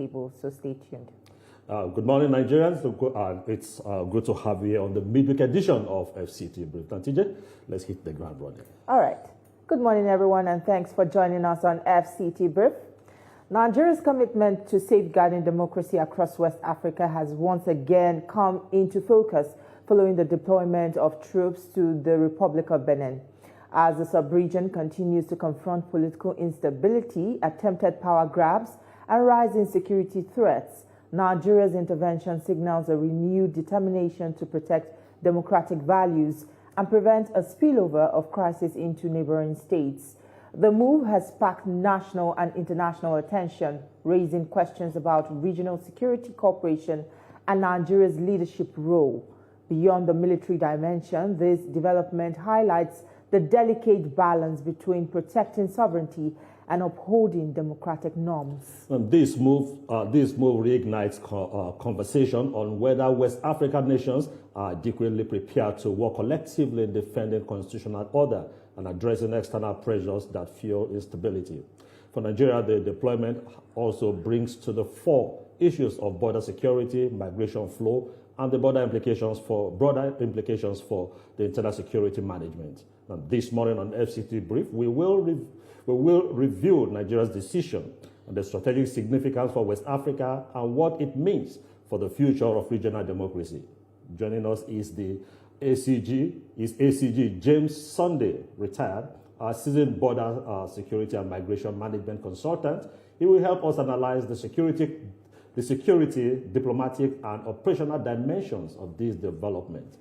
So stay tuned. Good morning, Nigerians. It's good to have you on the midweek edition of FCT Brief. Now, TJ, let's hit the ground running. All right. Good morning, everyone, and thanks for joining us on FCT Brief. Nigeria's commitment to safeguarding democracy across West Africa has once again come into focus following the deployment of troops to the Republic of Benin. As the sub-region continues to confront political instability, attempted power grabs, and rising security threats, Nigeria's intervention signals a renewed determination to protect democratic values and prevent a spillover of crisis into neighboring states. The move has sparked national and international attention, raising questions about regional security cooperation and Nigeria's leadership role. Beyond the military dimension, this development highlights the delicate balance between protecting sovereignty and upholding democratic norms. And this move reignites conversation on whether West African nations are adequately prepared to work collectively in defending constitutional order and addressing external pressures that fuel instability. For Nigeria, the deployment also brings to the fore issues of border security, migration flow, and the broader implications for the internal security management. And this morning on FCT Brief, we will review Nigeria's decision and the strategic significance for West Africa and what it means for the future of regional democracy. Joining us is the ACG James Sunday, retired, seasoned border security and migration management consultant. He will help us analyze the security, diplomatic, and operational dimensions of this development.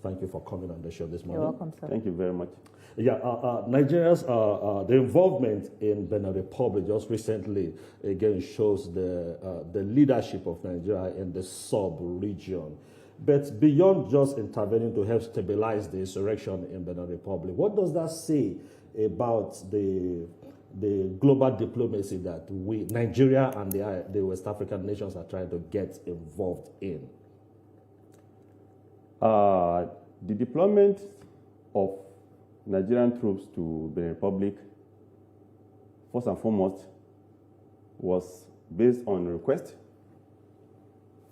Thank you for coming on the show this morning. You're welcome, sir. Thank you very much. Yeah, Nigeria's the involvement in Benin Republic just recently again shows the leadership of Nigeria in the sub-region. But beyond just intervening to help stabilize the insurrection in Benin Republic, what does that say about the global diplomacy that Nigeria and the West African nations are trying to get involved in? The deployment of Nigerian troops to Benin Republic, first and foremost, was based on a request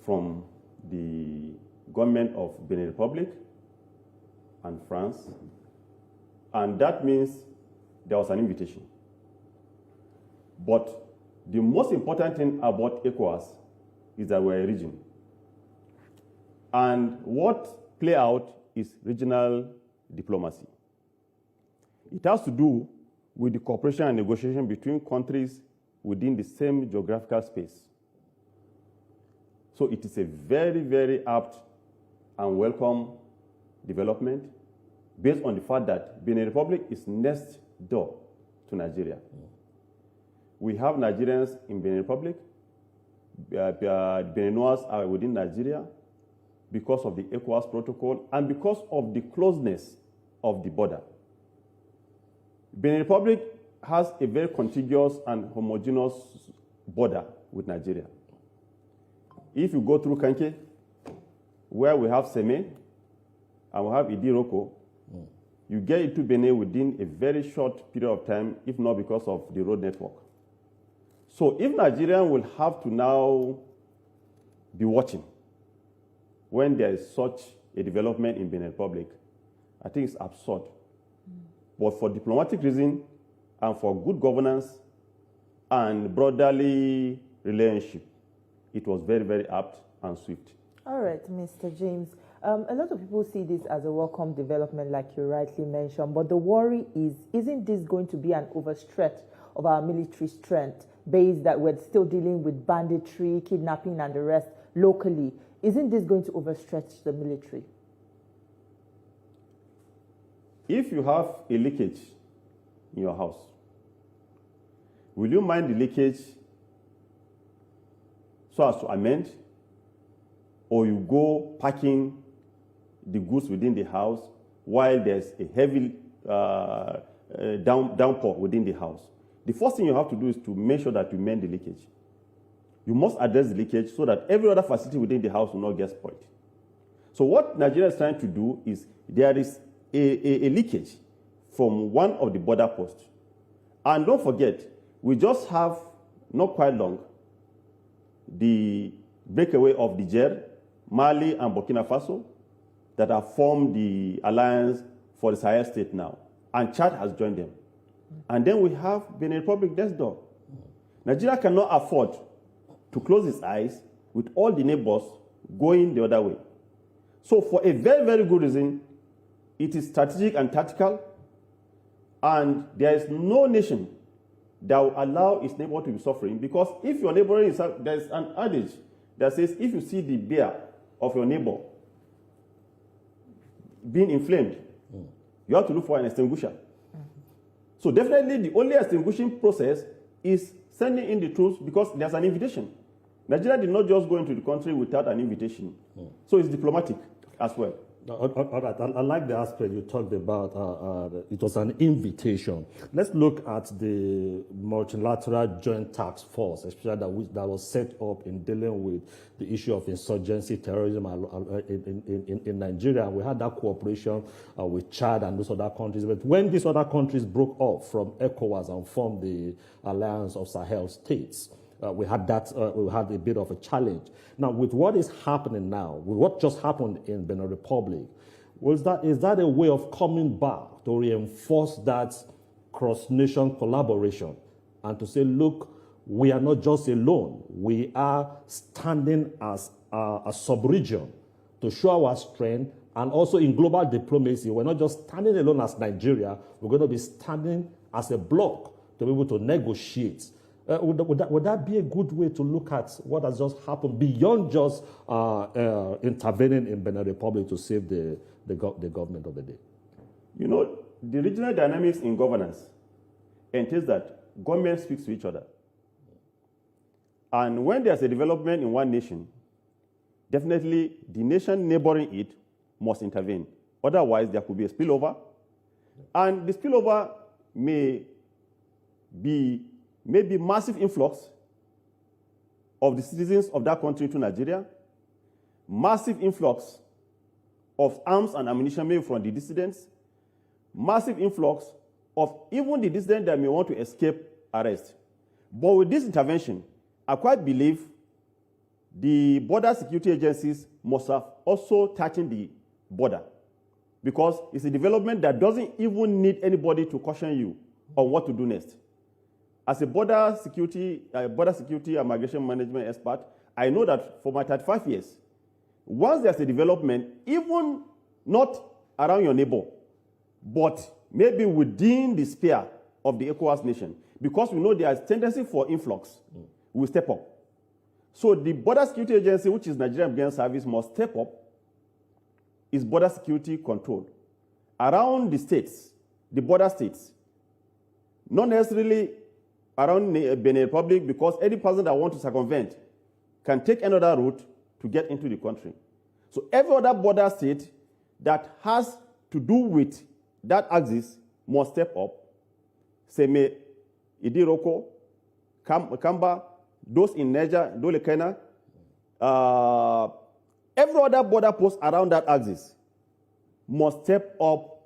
from the government of Benin Republic and France, and that means there was an invitation. But the most important thing about ECOWAS is that we're a region. And what play out is regional diplomacy. It has to do with the cooperation and negotiation between countries within the same geographical space. So it is a very, very apt and welcome development based on the fact that Benin Republic is next door to Nigeria. We have Nigerians in Benin Republic. Beninois are within Nigeria because of the ECOWAS protocol and because of the closeness of the border. Benin Republic has a very contiguous and homogeneous border with Nigeria. If you go through Kanke, where we have Seme and we have Idiroko, you get into Benin within a very short period of time, if not because of the road network. So if Nigerians will have to now be watching when there is such a development in Benin Republic, I think it's absurd. But for diplomatic reason and for good governance and brotherly relationship, it was very, very apt and swift. All right, Mr. James. A lot of people see this as a welcome development, like you rightly mentioned, but the worry is, isn't this going to be an overstretch of our military strength, based that we're still dealing with banditry, kidnapping, and the rest locally? Isn't this going to overstretch the military? If you have a leakage in your house, will you mind the leakage so as to amend, or you go packing the goods within the house while there's a heavy downpour within the house? The first thing you have to do is to make sure that you mend the leakage. You must address the leakage so that every other facility within the house will not get spoiled. So what Nigeria is trying to do is there is a leakage from one of the border posts. And don't forget, we just have, not quite long, the breakaway of Niger, Mali, and Burkina Faso that have formed the alliance for the Sahel state now. And Chad has joined them. And then we have Benin Republic next door. Nigeria cannot afford to close its eyes with all the neighbors going the other way. So for a very, very good reason, it is strategic and tactical, and there is no nation that will allow its neighbor to be suffering, because if your neighbor is, there is an adage that says if you see the beer of your neighbor being inflamed, you have to look for an extinguisher. So definitely the only extinguishing process is sending in the troops, because there's an invitation. Nigeria did not just go into the country without an invitation. So it's diplomatic as well. All right, I like the aspect you talked about. It was an invitation. Let's look at the multilateral joint task force, especially that was set up in dealing with the issue of insurgency, terrorism in Nigeria. We had that cooperation with Chad and those other countries. But when these other countries broke off from ECOWAS and formed the Alliance of Sahel States, we had a bit of a challenge. Now, with what is happening now, with what just happened in Benin Republic, is that a way of coming back to reinforce that cross-nation collaboration and to say, look, we are not just alone. We are standing as a sub-region to show our strength, and also in global diplomacy, we're not just standing alone as Nigeria, we're going to be standing as a bloc to be able to negotiate. Would that be a good way to look at what has just happened beyond just intervening in Benin Republic to save the government of the day? You know, the regional dynamics in governance entails that government speaks to each other. And when there's a development in one nation, definitely the nation neighboring it must intervene. Otherwise, there could be a spillover. And the spillover may be massive influx of the citizens of that country to Nigeria, massive influx of arms and ammunition maybe from the dissidents, massive influx of even the dissidents that may want to escape arrest. But with this intervention, I quite believe the border security agencies must have also tightened the border, because it's a development that doesn't even need anybody to caution you on what to do next. As a border security and migration management expert, I know that for my 35 years, once there's a development, even not around your neighbor, but maybe within the sphere of the ECOWAS nation, because we know there is tendency for influx, we step up. So the border security agency, which is Nigerian Border Service, must step up its border security control around the states, the border states, not necessarily around Benin Republic, because any person that wants to circumvent can take another route to get into the country. So every other border state that has to do with that axis must step up. Seme, Idiroko, Kamba, those in Niger, Dolekena, every other border post around that axis must step up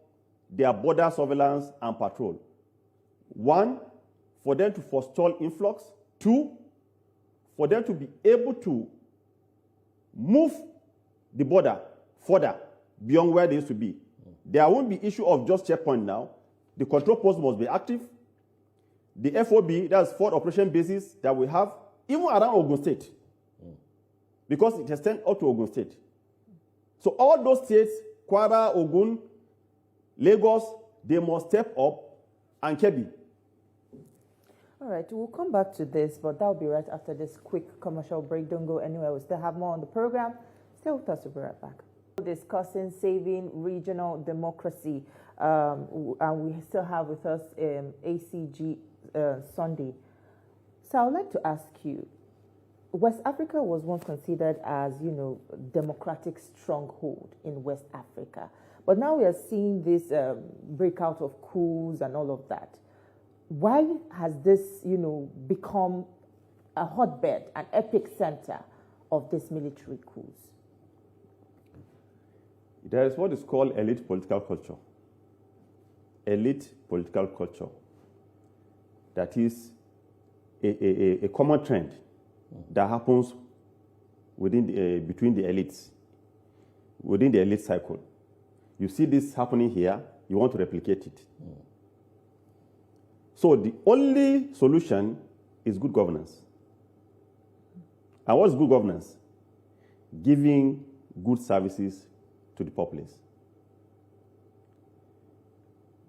their border surveillance and patrol. One, for them to forestall influx. Two, for them to be able to move the border further beyond where they used to be. There won't be issue of just checkpoint now. The control post must be active. The FOB, that's Forward Operation Bases that we have, even around Ogun State, because it extends up to Ogun State. So all those states, Kwara, Ogun, Lagos, they must step up, and Kebbi. All right, we'll come back to this, but that'll be right after this quick commercial break. Don't go anywhere. We still have more on the program. Stay with us. We'll be right back. Discussing saving regional democracy, and we still have with us ACG Sunday. So I would like to ask you, West Africa was once considered as, democratic stronghold in West Africa. But now we are seeing this breakout of coups and all of that. Why has this, become a hotbed, an epic center of this military coups? There is what is called elite political culture. Elite political culture. That is a common trend that happens between the elites, within the elite cycle. You see this happening here, you want to replicate it. So the only solution is good governance. And what is good governance? Giving good services to the populace.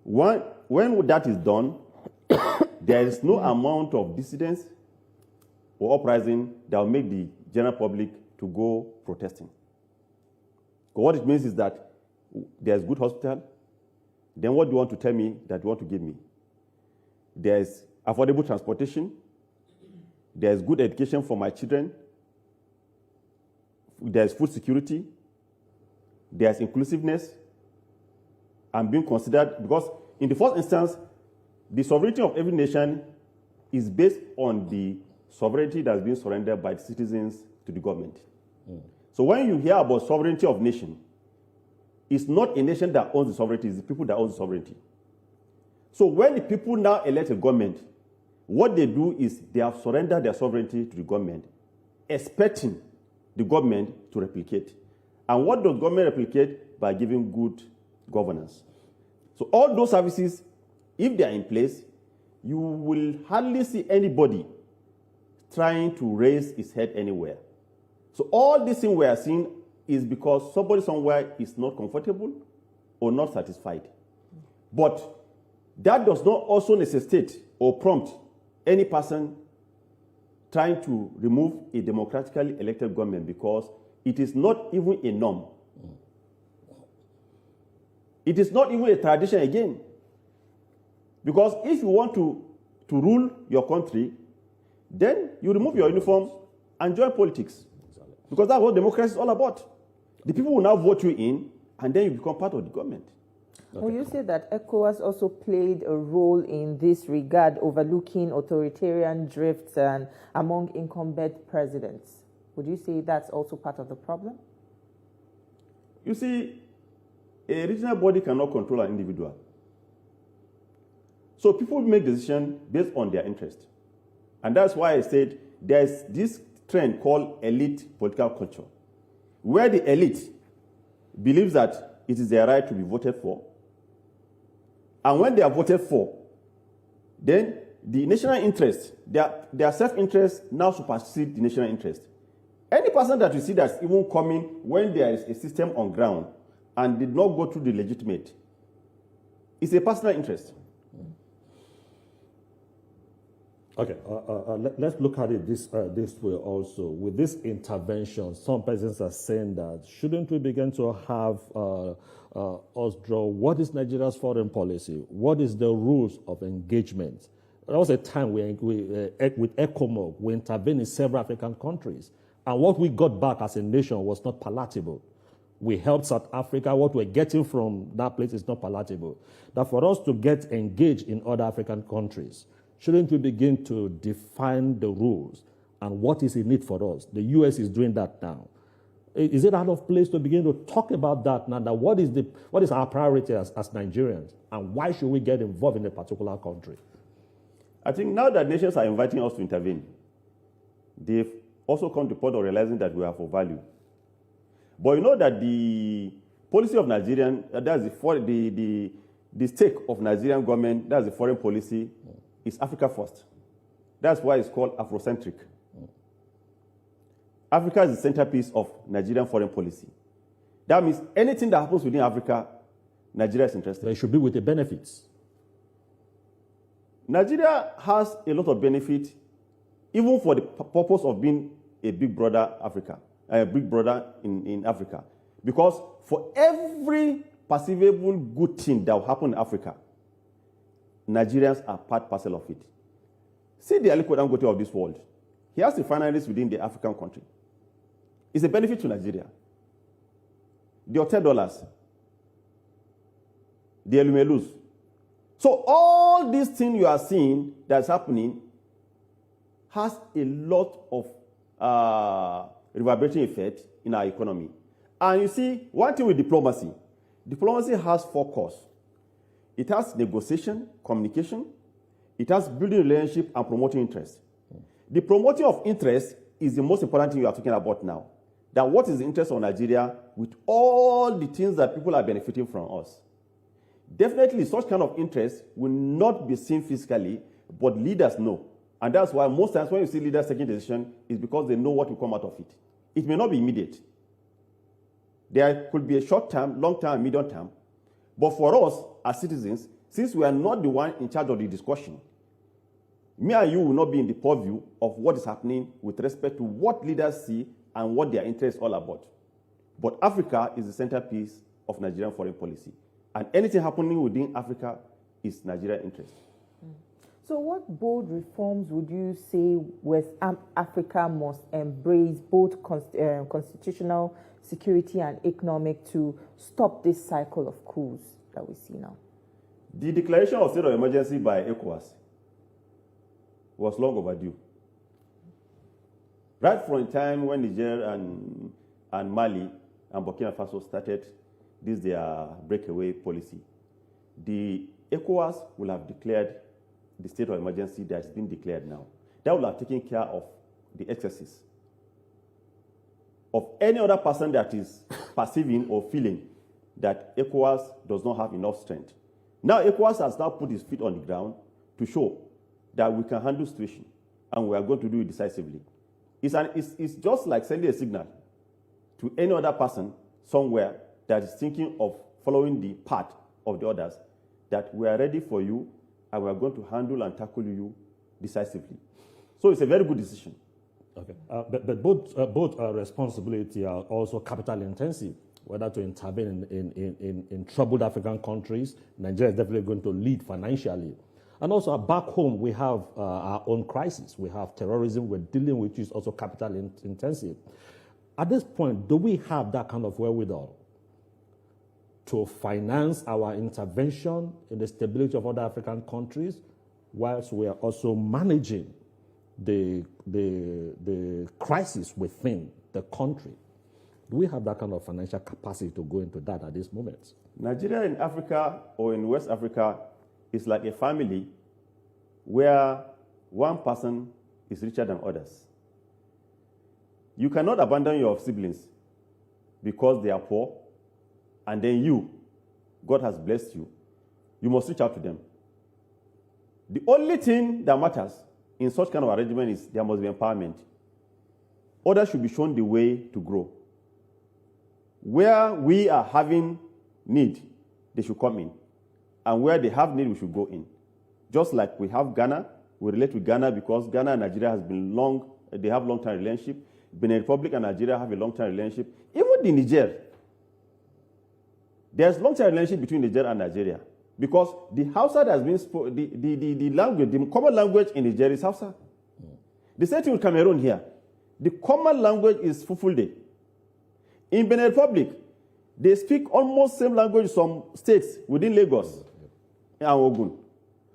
When that is done, there is no amount of dissidence or uprising that will make the general public to go protesting. But what it means is that there's good hospital, then what do you want to tell me that you want to give me? There's affordable transportation, there's good education for my children, there's food security, there's inclusiveness, and being considered, because in the first instance, the sovereignty of every nation is based on the sovereignty that's been surrendered by the citizens to the government. So when you hear about sovereignty of nation, it's not a nation that owns the sovereignty, it's the people that own the sovereignty. So when the people now elect a government, what they do is they have surrendered their sovereignty to the government, expecting the government to replicate. And what does government replicate? By giving good governance. So all those services, if they are in place, you will hardly see anybody trying to raise his head anywhere. So all these things we are seeing is because somebody somewhere is not comfortable or not satisfied. But that does not also necessitate or prompt any person trying to remove a democratically elected government, because it is not even a norm. It is not even a tradition again. Because if you want to rule your country, then you remove your uniform and join politics. Because that's what democracy is all about. The people will now vote you in, and then you become part of the government. Will you say that ECOWAS also played a role in this regard, overlooking authoritarian drifts and among incumbent presidents? Would you say that's also part of the problem? You see, a regional body cannot control an individual. So people make decisions based on their interest. And that's why I said there's this trend called elite political culture, where the elite believes that it is their right to be voted for. And when they are voted for, then the national interest, their self-interest now supersedes the national interest. Any person that you see that's even coming when there is a system on ground and did not go through the legitimate, it's a personal interest. Okay, let's look at it this way also. With this intervention, some persons are saying that shouldn't we begin to have us draw what is Nigeria's foreign policy? What is the rules of engagement? There was a time with ECOMOG, we intervened in several African countries. And what we got back as a nation was not palatable. We helped South Africa. What we're getting from that place is not palatable. That for us to get engaged in other African countries, shouldn't we begin to define the rules and what is in it for us? The U.S. is doing that now. Is it out of place to begin to talk about that now? That what is our priority as Nigerians, and why should we get involved in a particular country? I think now that nations are inviting us to intervene, they've also come to the point of realizing that we are for value. But you know that the policy of Nigerian, that's the stake of Nigerian government, that's the foreign policy, is Africa first. That's why it's called Afrocentric. Africa is the centerpiece of Nigerian foreign policy. That means anything that happens within Africa, Nigeria is interested. They should be with the benefits. Nigeria has a lot of benefit, even for the purpose of being a big brother Africa, a big brother in Africa. Because for every perceivable good thing that will happen in Africa, Nigerians are part parcel of it. See the Aliko Dangote of this world. He has refineries within the African country. It's a benefit to Nigeria. The hotel dollars, the Elumelus. So all these things you are seeing that's happening has a lot of reverberating effect in our economy. And you see, one thing with diplomacy has 4 cores. It has negotiation, communication, it has building relationship and promoting interest. The promoting of interest is the most important thing you are talking about now. That what is the interest of Nigeria with all the things that people are benefiting from us? Definitely, such kind of interest will not be seen physically, but leaders know. And that's why most times when you see leaders taking decision, it's because they know what will come out of it. It may not be immediate. There could be a short term, long term, medium term. But for us as citizens, since we are not the one in charge of the discussion, me and you will not be in the purview of what is happening with respect to what leaders see and what their interest is all about. But Africa is the centerpiece of Nigerian foreign policy. And anything happening within Africa is Nigerian interest. So what bold reforms would you say West Africa must embrace, both constitutional, security, and economic, to stop this cycle of coups that we see now? The declaration of state of emergency by ECOWAS was long overdue. Right from the time when Niger and Mali and Burkina Faso started this their breakaway policy, the ECOWAS will have declared the state of emergency that has been declared now. That will have taken care of the excesses of any other person that is perceiving or feeling that ECOWAS does not have enough strength. Now ECOWAS has now put his feet on the ground to show that we can handle the situation and we are going to do it decisively. It's just like sending a signal to any other person somewhere that is thinking of following the path of the others that we are ready for you and we are going to handle and tackle you decisively. So it's a very good decision. Okay, but both responsibility are also capital intensive. Whether to intervene in troubled African countries, Nigeria is definitely going to lead financially. And also back home, we have our own crisis. We have terrorism we're dealing with, which is also capital intensive. At this point, do we have that kind of wherewithal to finance our intervention in the stability of other African countries, whilst we are also managing the crisis within the country? Do we have that kind of financial capacity to go into that at this moment? Nigeria in Africa or in West Africa is like a family where one person is richer than others. You cannot abandon your siblings because they are poor, and then you, God has blessed you, you must reach out to them. The only thing that matters in such kind of arrangement is there must be empowerment. Others should be shown the way to grow. Where we are having need, they should come in. And where they have need, we should go in. Just like we have Ghana, we relate with Ghana because Ghana and Nigeria has been they have long-term relationship. Benin Republic and Nigeria have a long-term relationship. Even the Niger, there's long-term relationship between Niger and Nigeria because the Hausa that has been spoken, the language, the common language in Niger is Hausa. The same thing with Cameroon here. The common language is Fulfulde. In Benin Republic, they speak almost same language some states within Lagos and Ogun.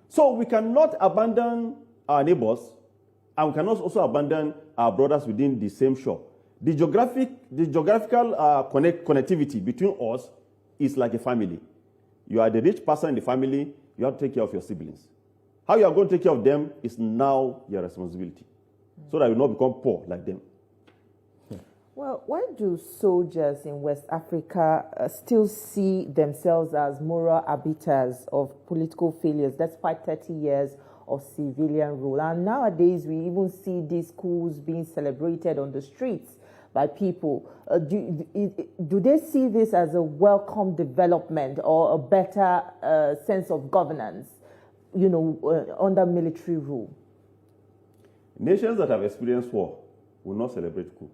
So we cannot abandon our neighbors, and we cannot also abandon our brothers within the same shore. The geographical connectivity between us is like a family. You are the rich person in the family, you have to take care of your siblings. How you are going to take care of them is now your responsibility, so that you will not become poor like them. Well, why do soldiers in West Africa still see themselves as moral arbiters of political failures despite 30 years of civilian rule? And nowadays, we even see these coups being celebrated on the streets by people. Do they see this as a welcome development or a better sense of governance, under military rule? Nations that have experienced war will not celebrate coup.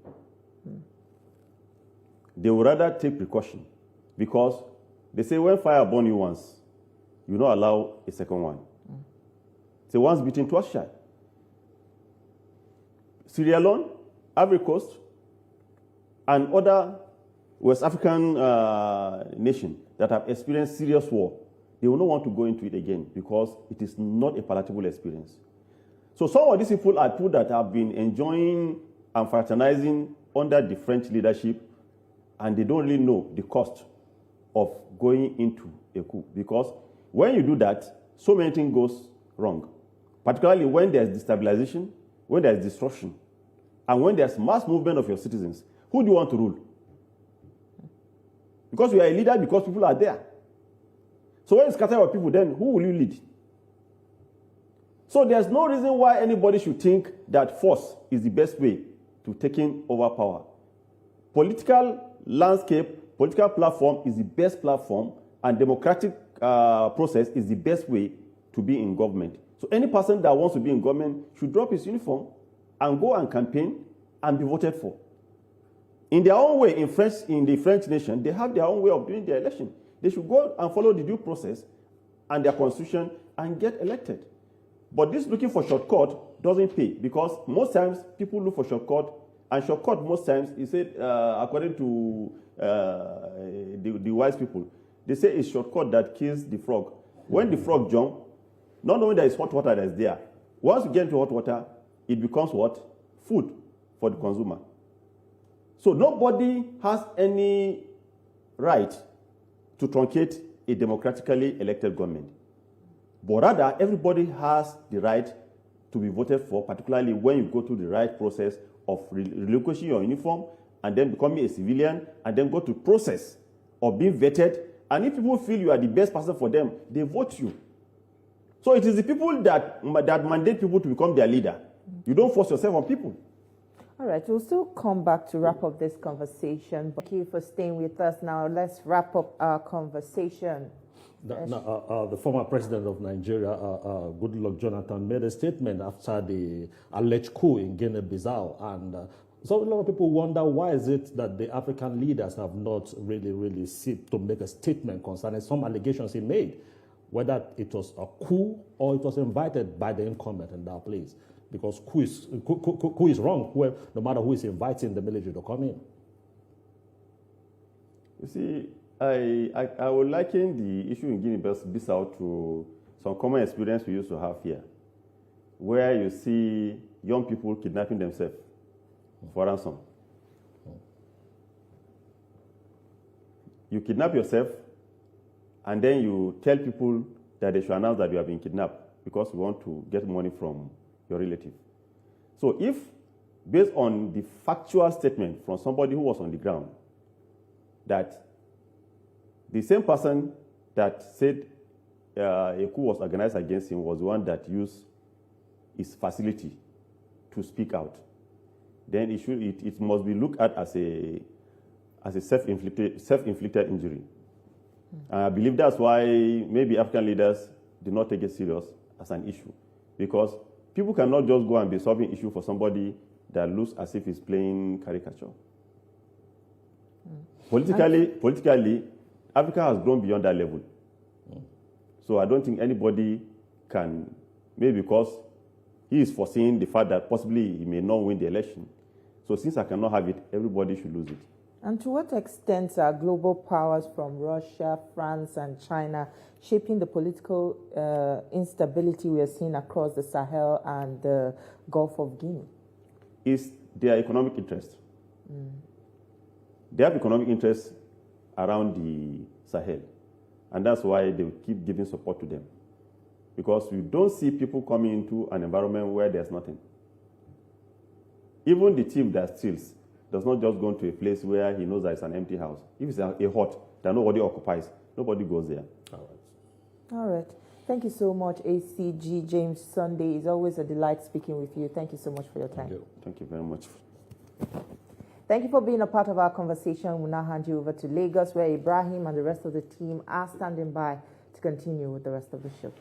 They would rather take precaution because they say when fire burn you once, you don't allow a second one. So once beaten, twice shy. Sierra Leone, Ivory Coast, and other West African nations that have experienced serious war, they will not want to go into it again because it is not a palatable experience. So some of these people are people that have been enjoying and fraternizing under the French leadership, and they don't really know the cost of going into a coup. Because when you do that, so many things goes wrong. Particularly when there's destabilization, when there's destruction. and when there's mass movement of your citizens, who do you want to rule? Because you are a leader because people are there. So when you scatter your people, then who will you lead? So there's no reason why anybody should think that force is the best way to taking over power. Political landscape, political platform is the best platform, and democratic process is the best way to be in government. So any person that wants to be in government should drop his uniform and go and campaign and be voted for. In their own way, in the French nation, they have their own way of doing their election. They should go and follow the due process and their constitution and get elected. But this looking for shortcut doesn't pay, because most times people look for shortcut, and shortcut most times, you say, according to the wise people, they say it's shortcut that kills the frog. When the frog jumps, not knowing there is hot water that's there, once you get into hot water, it becomes what? Food for the consumer. So nobody has any right to truncate a democratically elected government. But rather, everybody has the right to be voted for, particularly when you go through the right process of relinquishing your uniform and then becoming a civilian, and then go to process of being vetted. And if people feel you are the best person for them, they vote you. So it is the people that mandate people to become their leader. You don't force yourself on people. All right, we'll still come back to wrap up this conversation. Thank you for staying with us. Now, let's wrap up our conversation. The former president of Nigeria, Goodluck Jonathan, made a statement after the alleged coup in Guinea-Bissau. And so a lot of people wonder, why is it that the African leaders have not really sought to make a statement concerning some allegations he made, whether it was a coup or it was invited by the incumbent in that place? Because coup is wrong, no matter who is inviting the military to come in. You see, I would liken the issue in Guinea-Bissau to some common experience we used to have here, where you see young people kidnapping themselves for ransom. You kidnap yourself, and then you tell people that they should announce that you have been kidnapped because you want to get money from your relative. So if, based on the factual statement from somebody who was on the ground, that the same person that said a coup was organized against him was the one that used his facility to speak out, then it must be looked at as a self-inflicted injury. And I believe that's why maybe African leaders did not take it serious as an issue, because people cannot just go and be solving issue for somebody that looks as if he's playing caricature. Politically, Africa has grown beyond that level. So I don't think anybody can, maybe because he is foreseeing the fact that possibly he may not win the election. So since I cannot have it, everybody should lose it. And to what extent are global powers from Russia, France, and China shaping the political instability we are seeing across the Sahel and the Gulf of Guinea? It's their economic interest. They have economic interests around the Sahel, and that's why they keep giving support to them. Because you don't see people coming into an environment where there's nothing. Even the thief that steals does not just go into a place where he knows that it's an empty house. If it's a hut that nobody occupies, nobody goes there. All right. Thank you so much, ACG James Sunday. It's always a delight speaking with you. Thank you so much for your time. Thank you very much. Thank you for being a part of our conversation. We'll now hand you over to Lagos, where Ibrahim and the rest of the team are standing by to continue with the rest of the show.